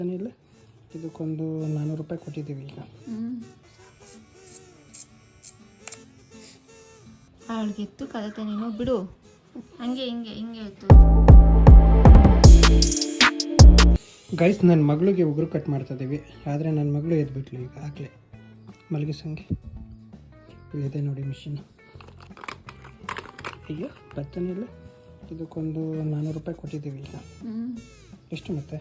ಏನಿಲ್ಲ, ಇದಕ್ಕೊಂದು 400 ರೂಪಾಯಿ ಕೊಟ್ಟಿದ್ದೀವಿ ಈಗ. ಅವಳಿಗೆ ಎತ್ತು ಕಲಿತೆ ನೀನು ಬಿಡು, ಹಂಗೆ ಹಿಂಗೆ ಹಿಂಗೆ ಇತ್ತು. ಗೈಸ್, ನನ್ನ ಮಗಳಿಗೆ ಉಗುರು ಕಟ್ ಮಾಡ್ತಾ ಇದ್ದೀವಿ. ಆದರೆ ನನ್ನ ಮಗಳು ಎದ್ಬಿಟ್ಲು ಈಗ ಆಗಲೇ ಮಲಗಿಸಂಗೆ. ಇಲ್ಲಿದೆ ನೋಡಿ ಮಿಷಿನ್. ಈಗ ಬರ್ತಾನಿಲ್ಲ, ಇದಕ್ಕೊಂದು 400 ರೂಪಾಯಿ ಕೊಟ್ಟಿದ್ದೀವಿ ಈಗ. ಎಷ್ಟು ಮತ್ತೆ?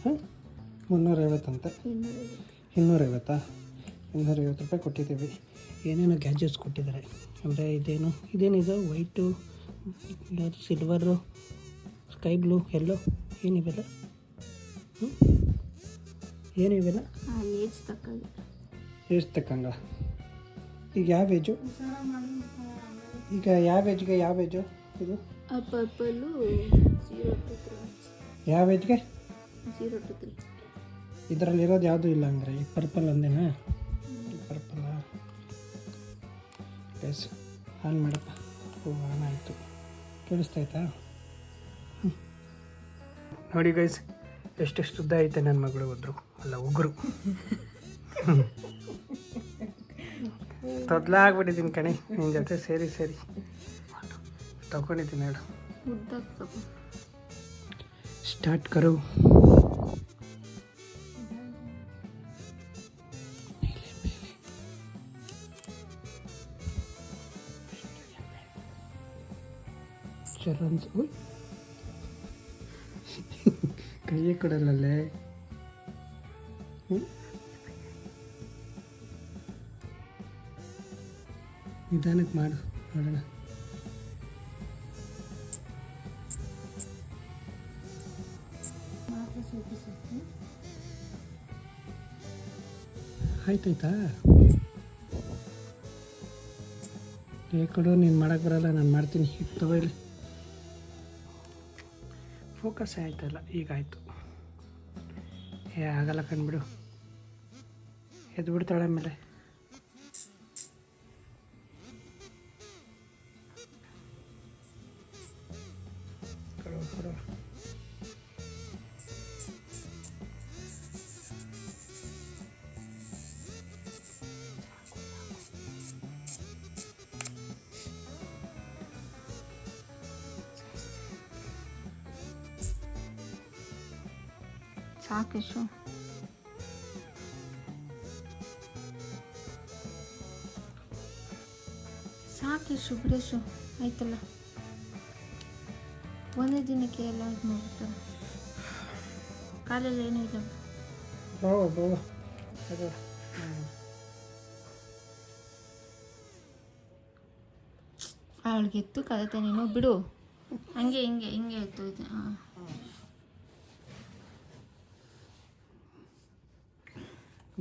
ಹಾಂ, 350 ಅಂತೆ. 250 ರೂಪಾಯಿ ಕೊಟ್ಟಿದ್ದೀವಿ. ಏನೇನೋ ಗ್ಯಾಜೆಟ್ಸ್ ಕೊಟ್ಟಿದ್ದಾರೆ. ಅಂದರೆ ಇದೇನಿದೆ ವೈಟು, ಸಿಲ್ವರು, ಸ್ಕೈ ಬ್ಲೂ, ಎಲ್ಲೋ, ಏನಿವೆಲ್ಲ? ಏನಿವೆಲ್ಲ ಏಜ್ ತಕ್ಕಂಗ. ಈಗ ಯಾವ ಏಜು? ಈಗ ಯಾವ ಏಜ್ಗೆ ಯಾವ ಏಜು ಇದು? ಪರ್ಪಲ್ಲು ಯಾವ ಏಜ್ಗೆ? 0 to 3. ಇದರಲ್ಲಿರೋದು ಯಾವುದೂ ಇಲ್ಲ ಅಂದರೆ ಈ ಪರ್ಪಲ್ ಅಂದೇನಾ? ಪರ್ಪಲ್ ಎಸ್, ಆನ್ ಮಾಡಪ್ಪ. ಆನ್ ಆಯಿತು. ಕೇಳಿಸ್ತಾಯ್ತಾ? ನೋಡಿ ಗೈಸ್, ಎಷ್ಟೆಷ್ಟು ಉದ್ದ ಐತೆ ನನ್ನ ಮಗಳು ಉಗುರು. ತೊದ್ಲಾಗ್ಬಿಟ್ಟಿದ್ದೀನಿ ಕಣೆ, ನಿನ್ನ ಜೊತೆ ಸೇರಿ ತಗೊಂಡಿದ್ದೀನಿ. ಹೇಳು, ಸ್ಟಾರ್ಟ್ ಕರು. ಕೈಯೇ ಕೊಡಲ್ಲೇ. ನಿಧಾನಕ್ಕೆ ಮಾಡು, ನೋಡೋಣ. ಆಯ್ತಾಯ್ತಾ? ಕೊಡು, ನೀನು ಮಾಡೋಕ್ಕೆ ಬರಲ್ಲ, ನಾನು ಮಾಡ್ತೀನಿ. ತಗೊಳ್ಳಿ. ಫೋಕಸ್ ಆಯ್ತಲ್ಲ, ಈಗ ಆಯಿತು. ಆಗಲ್ಲ ಕಂಡುಬಿಡು. ಎದ್ದು ಬಿಡ್ತಾಳೆ ಆಮೇಲೆ. ಕೊಡು. ಸಾಕಿಶು. ಬಿಡೇಶು, ಆಯ್ತಲ್ಲ. ಒಂದೇ ದಿನಕ್ಕೆ ಎಲ್ಲ ಇದು ಮಾಡ್ತಾರೆ. ಕಾಲೆಲ್ಲ ಏನೂ ಇಲ್ಲ. ಅವಳಿಗೆ ಎತ್ತು ಕಲಿತೆ ನೀನು ಬಿಡು, ಹಂಗೆ ಹಿಂಗೆ ಹಿಂಗೆ ಇತ್ತು ಇದು.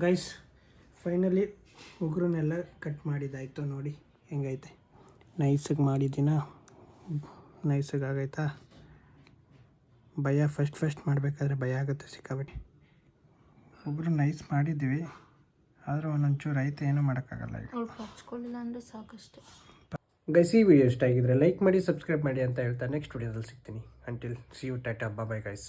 ಗೈಸ್, ಫೈನಲಿ ಉಗುರನ್ನೆಲ್ಲ ಕಟ್ ಮಾಡಿದ್ದಾಯಿತು. ನೋಡಿ ಹೆಂಗೈತೆ. ನೈಸಾಗಿ ಮಾಡಿದ್ದೀನ, ನೈಸಾಗಿ ಆಗೈತಾ? ಭಯ ಫಸ್ಟ್ ಮಾಡಬೇಕಾದ್ರೆ ಭಯ ಆಗುತ್ತೆ ಸಿಕ್ಕಾಬಿಟ್ಟು. ಉಗುರು ನೈಸ್ ಮಾಡಿದ್ದೀವಿ, ಆದರೂ ಒಂದೊಂಚೂರು ಐತೆ, ಏನೂ ಮಾಡೋಕ್ಕಾಗಲ್ಲ. ಈಗ ಹಚ್ಕೊಳ್ಳಿಲ್ಲ ಅಂದರೆ ಸಾಕಷ್ಟೇ. ಗೈಸ್, ಈ ವಿಡಿಯೋ ಇಷ್ಟ ಆಗಿದ್ರೆ ಲೈಕ್ ಮಾಡಿ, ಸಬ್ಸ್ಕ್ರೈಬ್ ಮಾಡಿ ಅಂತ ಹೇಳ್ತಾ ನೆಕ್ಸ್ಟ್ ವಿಡಿಯೋದಲ್ಲಿ ಸಿಗ್ತೀನಿ. Until see you, tata, bye guys.